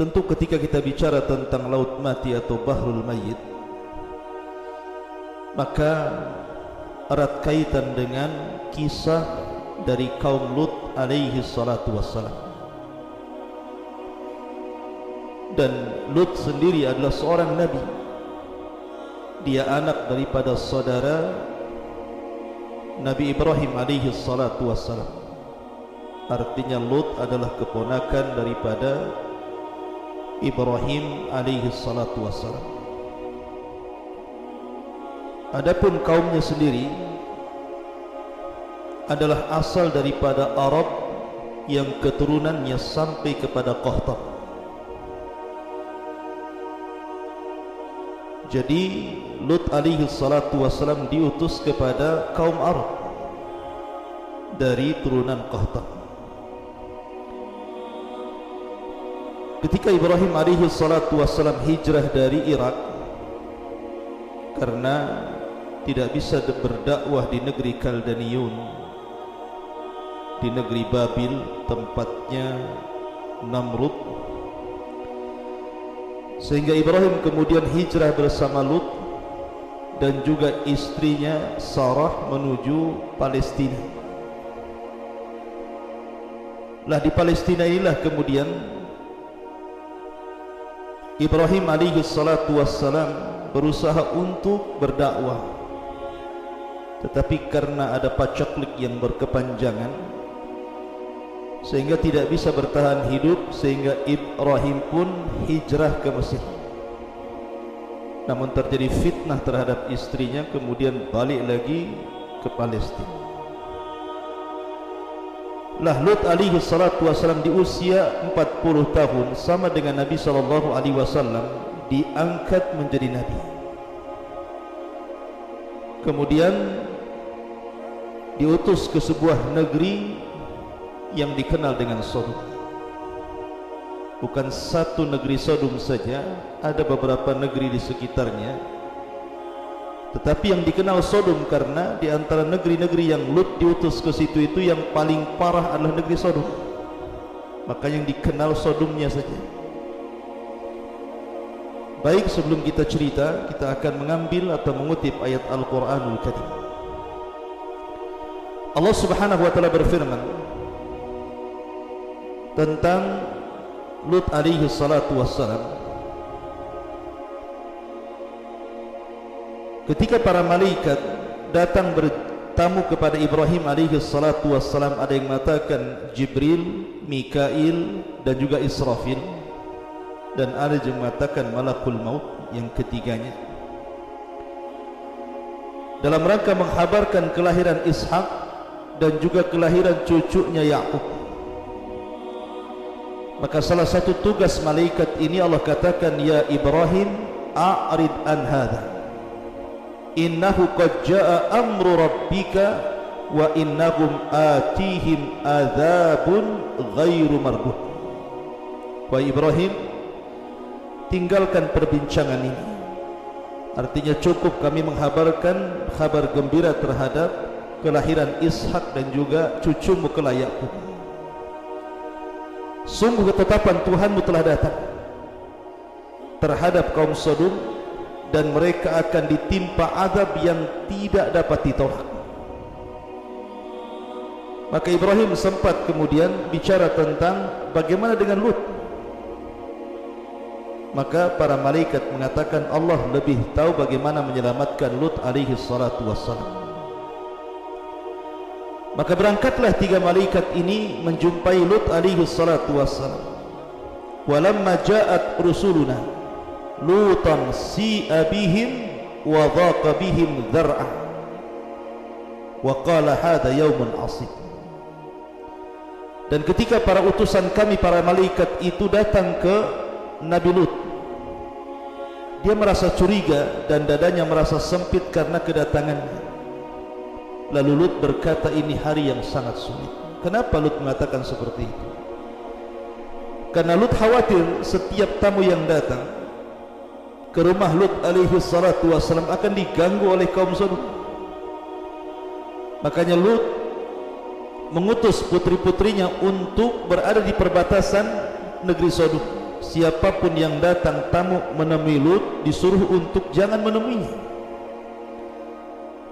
tentu ketika kita bicara tentang laut mati atau bahrul mayyit, maka erat kaitan dengan kisah dari kaum Lut alaihi salatu wassalam. Dan Lut sendiri adalah seorang nabi. Dia anak daripada saudara Nabi Ibrahim alaihi salatu wassalam. Artinya Lut adalah keponakan daripada Ibrahim alaihi salatu wassalam. Adapun kaumnya sendiri adalah asal daripada Arab yang keturunannya sampai kepada Qahtab. Jadi Lut alaihi salatu wassalam diutus kepada kaum Arab dari turunan Qahtab. Ketika Ibrahim alaihi salatu wassalam hijrah dari Irak karena tidak bisa berdakwah di negeri Kaldaniun, di negeri Babil tempatnya Namrud, sehingga Ibrahim kemudian hijrah bersama Lut dan juga istrinya Sarah menuju Palestina. Lah di Palestina inilah kemudian Ibrahim alaihi salatu wassalam berusaha untuk berdakwah, tetapi karena ada pacaklik yang berkepanjangan sehingga tidak bisa bertahan hidup, sehingga Ibrahim pun hijrah ke Mesir. Namun terjadi fitnah terhadap istrinya, kemudian balik lagi ke Palestina. Lah Lut alaihi salatu wassalam di usia 40 tahun sama dengan Nabi sallallahu alaihi wasallam diangkat menjadi nabi. Kemudian diutus ke sebuah negeri yang dikenal dengan Sodom. Bukan satu negeri Sodom saja, ada beberapa negeri di sekitarnya. Tetapi yang dikenal Sodom karena di antara negeri-negeri yang Lut diutus ke situ itu yang paling parah adalah negeri Sodom. Maka yang dikenal Sodomnya saja. Baik, sebelum kita cerita, kita akan mengambil atau mengutip ayat Al-Quranul Karim. Allah subhanahu wa ta'ala berfirman tentang Lut alaihi salatu wassalam, ketika para malaikat datang bertamu kepada Ibrahim alaihi salatu wassalam, ada yang mengatakan Jibril, Mikail dan juga Israfil, dan ada yang mengatakan Malakul Maut yang ketiganya, dalam rangka menghabarkan kelahiran Ishak dan juga kelahiran cucunya Yakub. Maka salah satu tugas malaikat ini Allah katakan, ya Ibrahim a'rid an hadha innahu qad jaa amru rabbika wa innahum atihim adzabun ghairu mardud. Wahai Ibrahim, tinggalkan perbincangan ini. Artinya cukup kami menghabarkan kabar gembira terhadap kelahiran Ishak dan juga cucumu kelak Yakub. Sungguh ketetapan Tuhanmu telah datang terhadap kaum Sodom, dan mereka akan ditimpa azab yang tidak dapat ditolak. Maka Ibrahim sempat kemudian bicara tentang bagaimana dengan Lut. Maka para malaikat mengatakan Allah lebih tahu bagaimana menyelamatkan Lut alaihi salatu wassalam. Maka berangkatlah tiga malaikat ini menjumpai Lut alaihi salatu wassalam. Walamma ja'at rusuluna Lutan si'a bihim wa dhaqa bihim dhar'a wa qala hadha yawmun asib. Dan ketika para utusan kami, para malaikat itu datang ke Nabi Lut, dia merasa curiga dan dadanya merasa sempit karena kedatangannya. Lalu Lut berkata, ini hari yang sangat sulit. Kenapa Lut mengatakan seperti itu? Karena Lut khawatir setiap tamu yang datang ke rumah Lut alaihi salatu wassalam akan diganggu oleh kaum Sodom. Makanya Lut mengutus putri-putrinya untuk berada di perbatasan negeri Sodom, siapapun yang datang tamu menemui Lut disuruh untuk jangan menemuinya.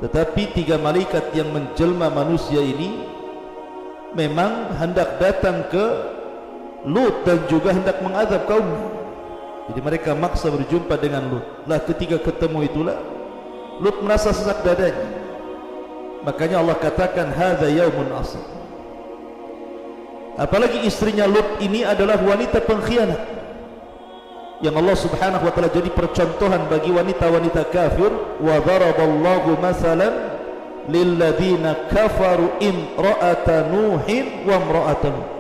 Tetapi 3 malaikat yang menjelma manusia ini memang hendak datang ke Lut dan juga hendak mengadab kaumnya. Jadi mereka maksa berjumpa dengan Lut. Lah ketika ketemu itulah Lut merasa sesak dadanya. Makanya Allah katakan hadza yaumun asib. Apalagi istrinya Lut ini adalah wanita pengkhianat yang Allah Subhanahu wa taala jadi percontohan bagi wanita-wanita kafir. Wa daraballahu masalan lil ladzina kafaru imra'ata nuhin wa imra'ata Lut.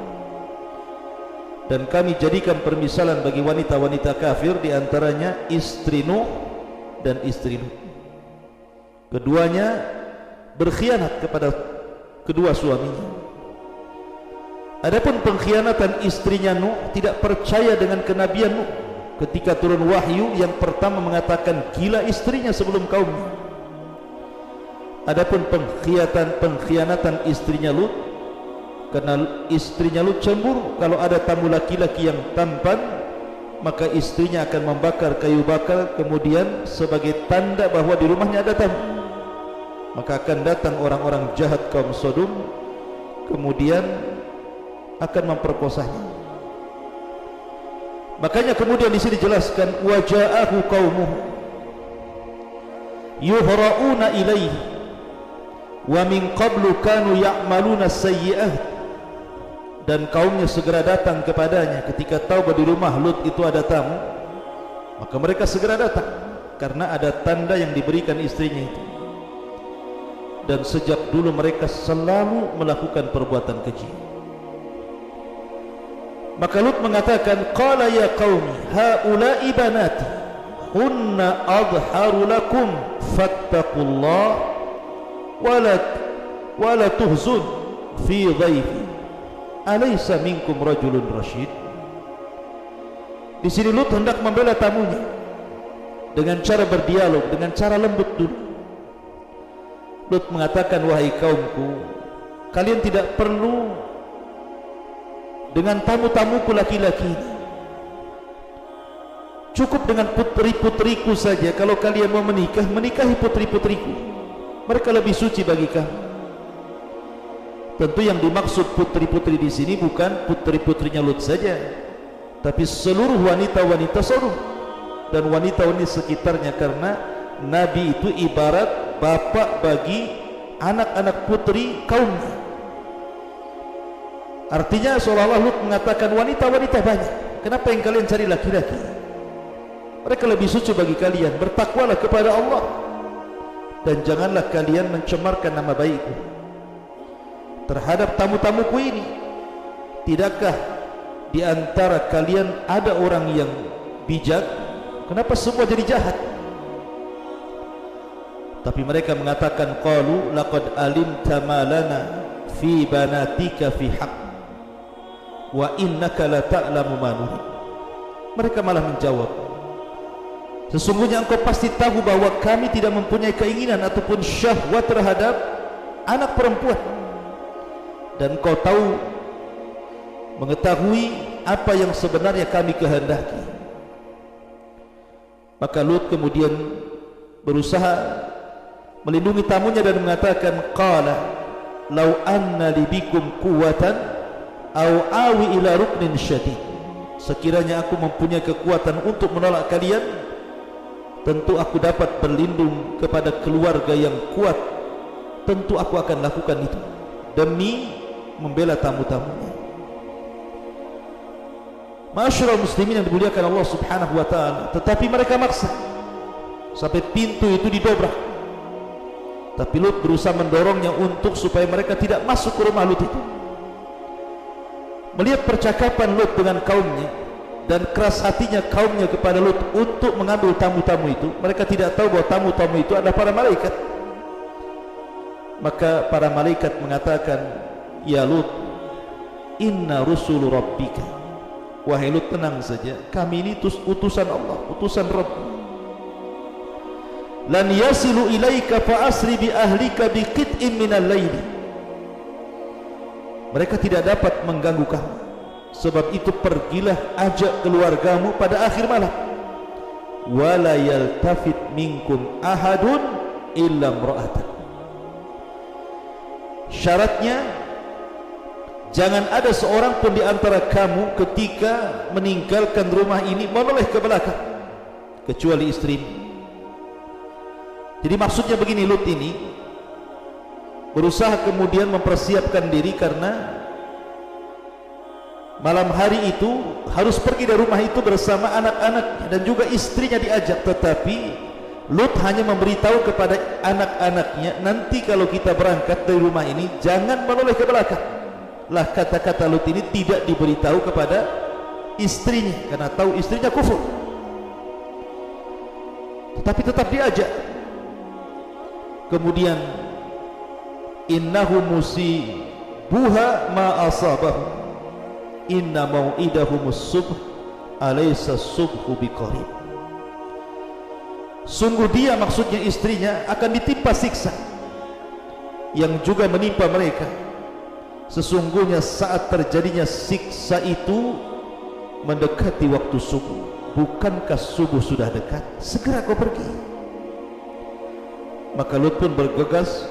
Dan kami jadikan permisalan bagi wanita-wanita kafir, di antaranya istri Nuh dan istri Lut. Keduanya berkhianat kepada kedua suaminya. Adapun pengkhianatan istrinya Nuh, tidak percaya dengan kenabian Nuh. Ketika turun wahyu, yang pertama mengatakan gila istrinya sebelum kaumnya. Adapun pengkhianatan istrinya Lut, karena istrinya Lut cemburu kalau ada tamu laki-laki yang tampan, maka istrinya akan membakar kayu bakar, kemudian sebagai tanda bahwa di rumahnya ada tamu. Maka akan datang orang-orang jahat kaum Sodom, kemudian akan memperkosanya. Makanya kemudian di sini dijelaskan waja'ahu qaumuhu yuhra'una ilaihi wa min qablu kanu ya'maluna sayyi'at, dan kaumnya segera datang kepadanya ketika tahu bahwa di rumah Lut itu ada tamu, maka mereka segera datang karena ada tanda yang diberikan istrinya itu. Dan sejak dulu mereka selalu melakukan perbuatan keji. Maka Lut mengatakan, qala ya qaumi haula'i banati hunna adharu lakum fattaqullah wala tuhzun fi dhaifi alaysa minkum rajulun rasyid. Di sini Lut hendak membela tamunya dengan cara berdialog, dengan cara lembut dulu. Lut mengatakan, wahai kaumku, kalian tidak perlu dengan tamu-tamuku laki-laki ini. Cukup dengan putri-putriku saja. Kalau kalian mau menikah, menikahi putri-putriku. Mereka lebih suci bagi kamu. Tentu yang dimaksud putri-putri di sini bukan putri-putrinya Lut saja, tapi seluruh wanita-wanita Sodom dan wanita-wanita sekitarnya, karena Nabi itu ibarat bapak bagi anak-anak putri kaumnya. Artinya seolah-olah Lut mengatakan wanita-wanita banyak, kenapa yang kalian cari laki-laki? Mereka lebih suci bagi kalian. Bertakwalah kepada Allah dan janganlah kalian mencemarkan nama baikku terhadap tamu-tamuku ini. Tidakkah di antara kalian ada orang yang bijak? Kenapa semua jadi jahat? Tapi mereka mengatakan, qalu laqad alimta ma lana fi banatika fi haqq wa innaka la ta'lamu ma nurid. Mereka malah menjawab, sesungguhnya engkau pasti tahu bahwa kami tidak mempunyai keinginan ataupun syahwat terhadap anak perempuan, dan engkau tahu, mengetahui apa yang sebenarnya kami kehendaki. Maka Lut kemudian berusaha melindungi tamunya dan mengatakan, qala law anna li bikum quwwatan au awi ila ruknin syadid. Sekiranya aku mempunyai kekuatan untuk menolak kalian, tentu aku dapat berlindung kepada keluarga yang kuat. Tentu aku akan lakukan itu demi membela tamu-tamunya. Ma'asyiral muslimin yang dimuliakan Allah Subhanahu wa taala, tetapi mereka maksa sampai pintu itu didobrak. Tapi Lut berusaha mendorongnya untuk supaya mereka tidak masuk ke rumah Lut itu. Melihat percakapan Lut dengan kaumnya dan keras hatinya kaumnya kepada Lut untuk mengambil tamu-tamu itu, mereka tidak tahu bahwa tamu-tamu itu adalah para malaikat. Maka para malaikat mengatakan, ya Lut, inna rusulu rabbika, wahai Lut, tenang saja, kami ini utusan Allah, utusan Rabb. Lan yasilu ilaika fa asri bi ahlika bi qit'in minal laili. Mereka tidak dapat mengganggu kamu. Sebab itu pergilah ajak keluargamu pada akhir malam. Wala yaltafit minkum ahadun illa imra'atan. Syaratnya jangan ada seorang pun di antara kamu ketika meninggalkan rumah ini menoleh ke belakang kecuali istrimu. Jadi maksudnya begini, Lut ini berusaha kemudian mempersiapkan diri karena malam hari itu harus pergi dari rumah itu bersama anak-anaknya dan juga istrinya diajak, tetapi Lut hanya memberitahu kepada anak-anaknya, nanti kalau kita berangkat dari rumah ini jangan menoleh ke belakang. Lah kata-kata Lut ini tidak diberitahu kepada istrinya karena tahu istrinya kufur, tetapi tetap diajak. Kemudian innahu musibuha ma asabahu inna mau'idahumus subh alaysa subhu biqarib. Sungguh dia, maksudnya istrinya, akan ditimpa siksa yang juga menimpa mereka. Sesungguhnya saat terjadinya siksa itu mendekati waktu subuh. Bukankah subuh sudah dekat? Segera kau pergi. Maka Lut pun bergegas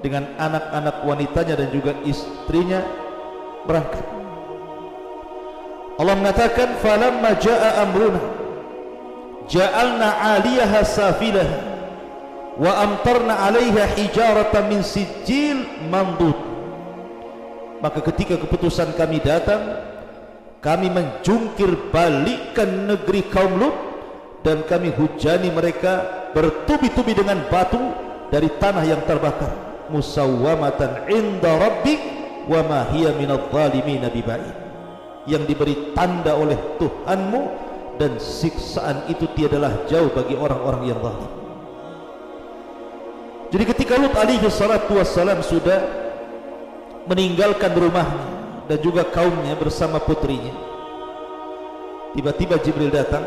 dengan anak-anak wanitanya dan juga istrinya berangkat. Allah mengatakan, falamma jaa amruna ja'alna 'aliyaha safilaha wa amtarna 'alaiha hijaratan min sijil mandud. Maka ketika keputusan kami datang, kami menjungkir balikkan negeri kaum Lut dan kami hujani mereka bertubi-tubi dengan batu dari tanah yang terbakar. Musawwamatan 'inda rabbik wa ma hiya minadh dhalimin biba'id. Yang diberi tanda oleh Tuhanmu dan siksaan itu tiadalah jauh bagi orang-orang yang zalim. Jadi ketika Lut alaihi salatu wassalam sudah meninggalkan rumahnya dan juga kaumnya bersama putrinya, tiba-tiba Jibril datang.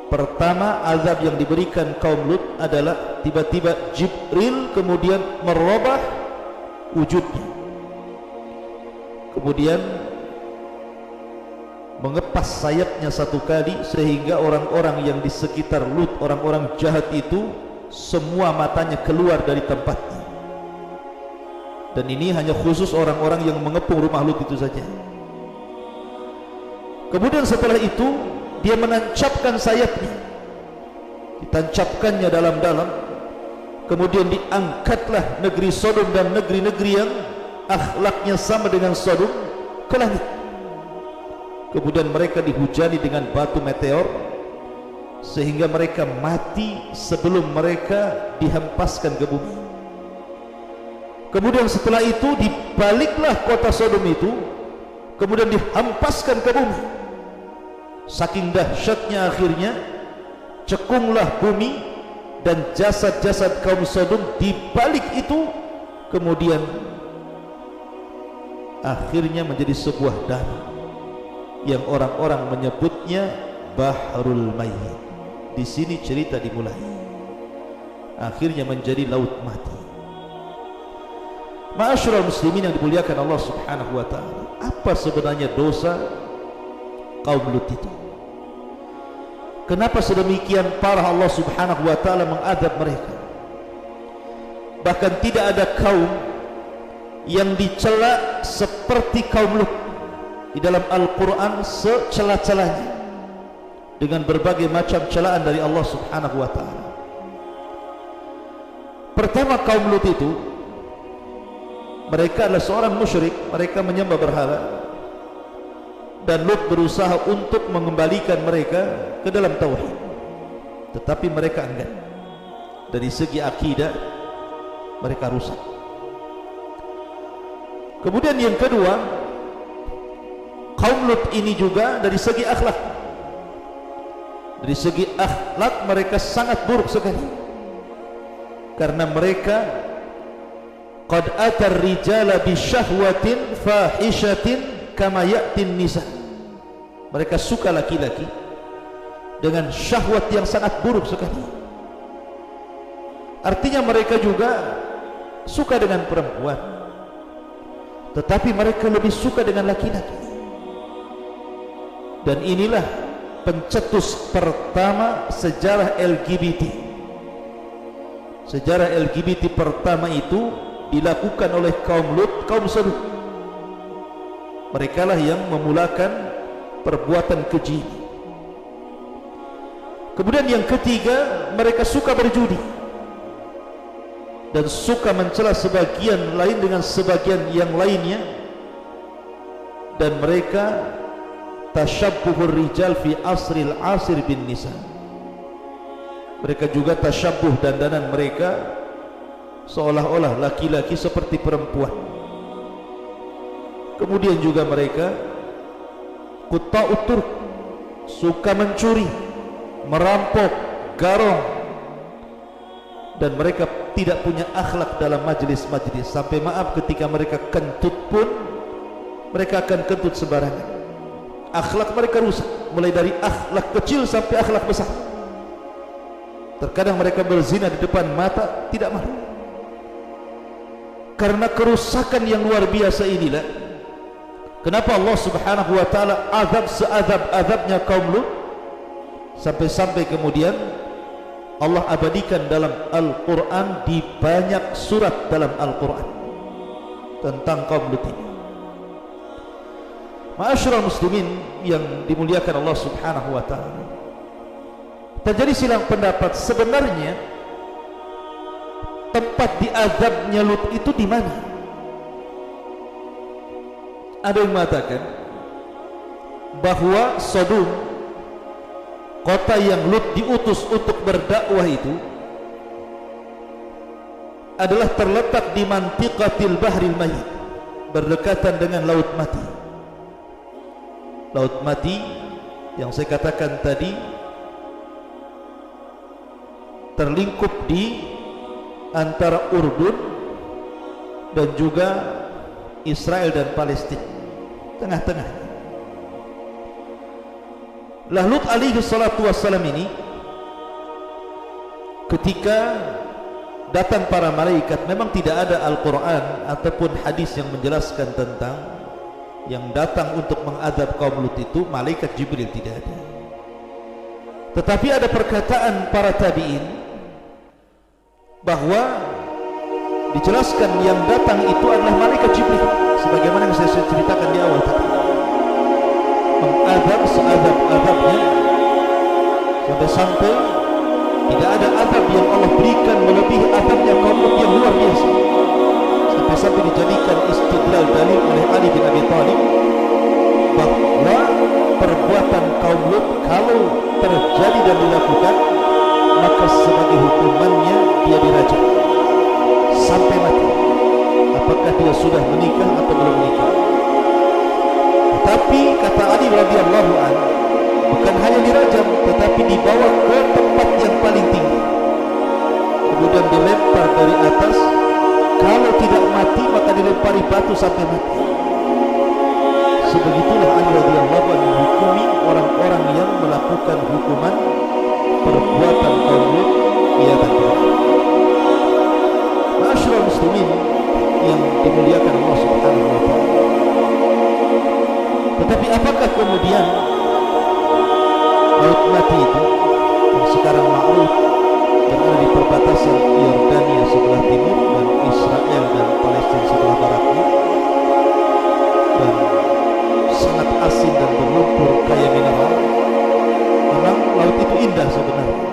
Pertama azab yang diberikan kaum Lut adalah tiba-tiba Jibril kemudian merubah wujudnya, kemudian mengepas sayapnya satu kali sehingga orang-orang yang di sekitar Lut, orang-orang jahat itu, semua matanya keluar dari tempatnya. Dan ini hanya khusus orang-orang yang mengepung rumah Lut itu saja. Kemudian setelah itu dia menancapkan sayapnya, ditancapkannya dalam-dalam, kemudian diangkatlah negeri Sodom dan negeri-negeri yang akhlaknya sama dengan Sodom ke langit. Kemudian mereka dihujani dengan batu meteor sehingga mereka mati sebelum mereka dihempaskan ke bumi. Kemudian setelah itu dibaliklah kota Sodom itu, kemudian dihempaskan ke bumi. Saking dahsyatnya akhirnya cekunglah bumi dan jasad-jasad kaum Sodom dibalik itu, kemudian akhirnya menjadi sebuah danau yang orang-orang menyebutnya Bahrul Mayyit. Di sini cerita dimulai, akhirnya menjadi laut mati. Ma'asyiral muslimin yang dimuliakan Allah Subhanahu wa taala, apa sebenarnya dosa kaum Lut itu? Kenapa sedemikian parah Allah Subhanahu wa taala mengadab mereka? Bahkan tidak ada kaum yang dicela seperti kaum Lut di dalam Al-Quran secela-celanya, dengan berbagai macam celaan dari Allah Subhanahu wa taala. Pertama, kaum Lut itu mereka adalah seorang musyrik, mereka menyembah berhala, dan Lut berusaha untuk mengembalikan mereka ke dalam tauhid, tetapi mereka enggan. Dari segi akidah mereka rusak. Kemudian yang kedua, kaum Lut ini juga dari segi akhlak, dari segi akhlak mereka sangat buruk sekali, karena mereka qad atar rijala bi syahwatin fahishatin kama ya'tin nisa. Mereka suka laki-laki dengan syahwat yang sangat buruk sekali. Artinya mereka juga suka dengan perempuan, tetapi mereka lebih suka dengan laki-laki. Dan inilah pencetus pertama sejarah LGBT. Sejarah LGBT pertama itu dilakukan oleh kaum Lut, kaum Sodom. Mereka lah yang memulakan perbuatan keji. Kemudian yang ketiga, mereka suka berjudi dan suka mencela sebagian lain dengan sebagian yang lainnya, dan mereka tasyabbuhur rijal fi asril asir bin nisa. Mereka juga tasyabbuh, dandanan mereka seolah-olah laki-laki seperti perempuan. Kemudian juga mereka qutta'ut turq, suka mencuri, merampok, garong, dan mereka tidak punya akhlak dalam majlis-majlis. Sampai maaf, ketika mereka kentut pun mereka akan kentut sembarangan. Akhlak mereka rusak, mulai dari akhlak kecil sampai akhlak besar. Terkadang mereka berzina di depan mata, tidak malu. Karena kerusakan yang luar biasa inilah kenapa Allah Subhanahu wa taala azab seazab-azabnya kaum Lut, sampai-sampai kemudian Allah abadikan dalam Al-Quran, di banyak surat dalam Al-Quran tentang kaum Lut ini. Ma'asyiral muslimin yang dimuliakan Allah Subhanahu wa taala, terjadi silang pendapat sebenarnya tempat diazabnya Lut itu di mana. Ada yang mengatakan bahwa Sodom, kota yang Lut diutus untuk berdakwah itu, adalah terletak di mantiqatil bahril mayyit, berdekatan dengan laut mati. Laut mati yang saya katakan tadi terlingkup di antara Urdun dan juga Israel dan Palestina, tengah-tengah. Lut alaihi salatu wassalam ini, ketika datang para malaikat, memang tidak ada Al-Quran ataupun hadis yang menjelaskan tentang yang datang untuk mengadab kaum Lut itu malaikat Jibril, tidak ada. Tetapi ada perkataan para tabi'in bahwa dijelaskan yang datang itu adalah malaikat Jibril, sebagaimana yang saya ceritakan di awal tadi. Mengadab seazab-azabnya, sampai-sampai tidak ada azab yang Allah berikan melebihi azabnya kaum Lut yang luar biasa. Sampai-sampai dijadikan istidlal dalil oleh Ali bin Abi Thalib bahwa perbuatan kaum Lut kalau terjadi dan dilakukan, maka sebagai hukumannya dia dirajam sampai mati, apakah dia sudah menikah atau belum menikah. Tapi kata Ali radhiyallahu anhu, bukan hanya dirajam, tetapi dibawa ke tempat yang paling tinggi, kemudian dilempar dari atas. Kalau tidak mati, maka dilempari batu sampai mati. Sebegitulah Ali radhiyallahu anhu menghukumi orang-orang yang melakukan hukuman perbuatan kaum Lut. Ia berkata, ma'asyiral muslimin yang dimuliakan Allah Subhanahu wa taala. Tetapi apakah kemudian laut mati itu yang sekarang ma'ruf berada di perbatasan Yordania sebelah timur dan Israel dan Palestina sebelah baratnya, dan sangat asin dan berlumpur kaya mineral? Memang laut itu indah sebenarnya,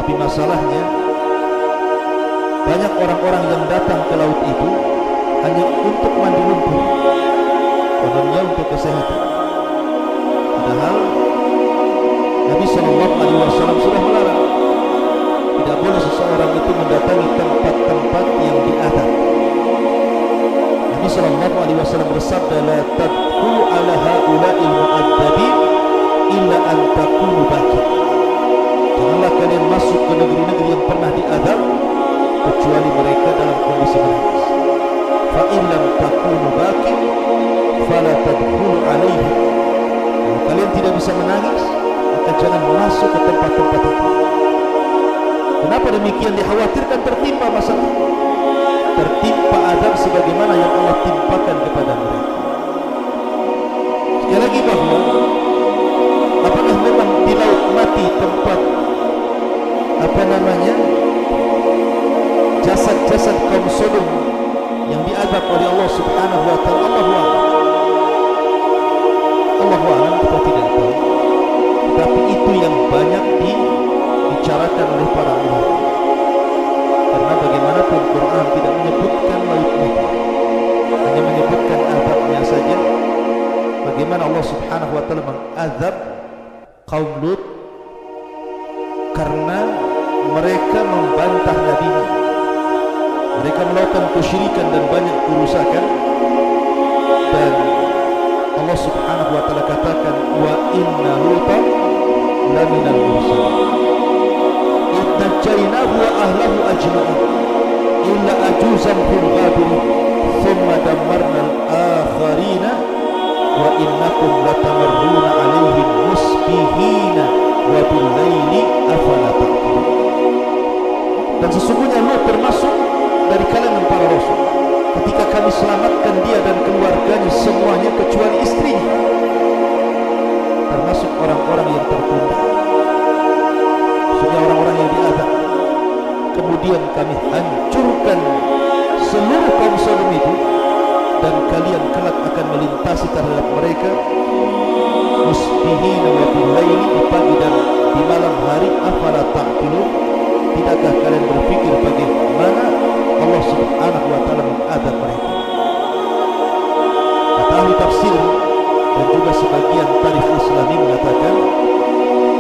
tapi masalahnya banyak orang-orang yang datang ke laut itu hanya untuk mandi lumpur, kononnya untuk kesehatan. Padahal Nabi SAW sudah melarang, tidak boleh seseorang itu mendatangi tempat-tempat yang diadab. Nabi SAW bersabda, la tadkhulu ala haula'il mu'adzabin illa an takunu baki. Janganlah kalian masuk ke negeri-negeri yang pernah diadab kecuali mereka dalam kondisi menangis. Fa in lam takunu baki fala tadkhulu alaihim. Kalau kalian tidak bisa menangis, maka jangan masuk ke tempat-tempat itu. Kenapa demikian? Dikhawatirkan tertimpa masalah. tertimpa azab sebagaimana yang Allah timpakan kepada mereka. Sekali lagi, bahwa apakah memang di laut mati tempat jasad-jasad kaum Sodom yang diazab oleh Allah Subhanahu wa taala? Allahu a'lam, kita tidak tahu. Tapi itu yang banyak dibicarakan oleh para ulama. Karena bagaimanapun Quran tidak menyebutkan laut mati, hanya menyebutkan azabnya saja. Bagaimana Allah Subhanahu wa taala mengazab kaum Lut karena mereka membantah Nabi, mereka melakukan kesyirikan dan banyak kerusakan, dan Allah Subhanahu wa taala katakan, wa inna Lutan laminal mursalin idh najjaynahu wa ahlahu ajma'in illa ajuzan fil ghabirin thumma dammarna al-akharina wa innakum latamarruna alaihim musbihina wa bil-laili afala ta'qilun. Dan sesungguhnya Lut termasuk dari kalangan para rasul. Ketika kami selamatkan dia dan keluarganya semuanya kecuali istrinya, termasuk orang-orang yang tertunda, maksudnya orang-orang yang diazab. Kemudian kami hancurkan seluruh kaum Sodom itu, dan kalian kelak akan melintasi terhadap mereka musbihina wa bil-laili, di pagi dan di malam hari. Afala ta'qilun, tidakkah kalian berpikir bagaimana Allah Subhanahu wa taala mengazab mereka? Kata ahli tafsir dan juga sebagian tarikh Islami mengatakan,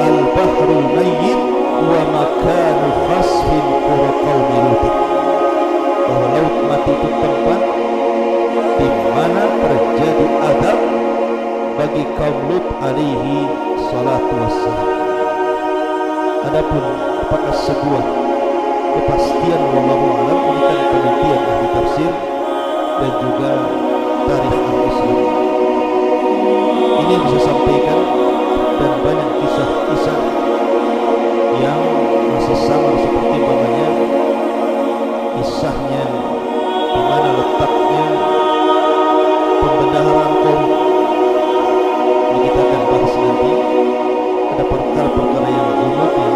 al-bahrul mayyit wa makanu khasfin qura qaumi Lut, bahwa laut mati itu tempat di mana terjadi azab bagi kaum Lut alaihi salatu wassalam. Adapun apakah sebuah kepastian, wallahu a'lam, ini kan penelitian ahli tafsir dan juga tarikh al-Islam. Ini yang bisa sampaikan, dan banyak kisah-kisah yang masih sama seperti namanya kisahnya di mana letaknya pembenaran kaum. Ini kita akan bahas nanti. Ada perkara-perkara yang rumit yang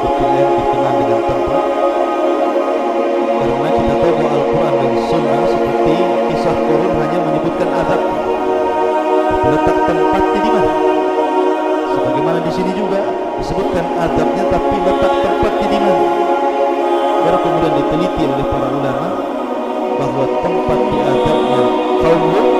berkenaan dengan tempat, karena kita tahu bahwa Al-Quran dan Sunnah seperti kisah Qur'an hanya menyebutkan azab, letak tempatnya di mana. Sebagaimana di sini juga disebutkan azabnya, tapi letak tempatnya di mana. Baru kemudian diteliti oleh para ulama bahwa tempat diazabnya kaum Lut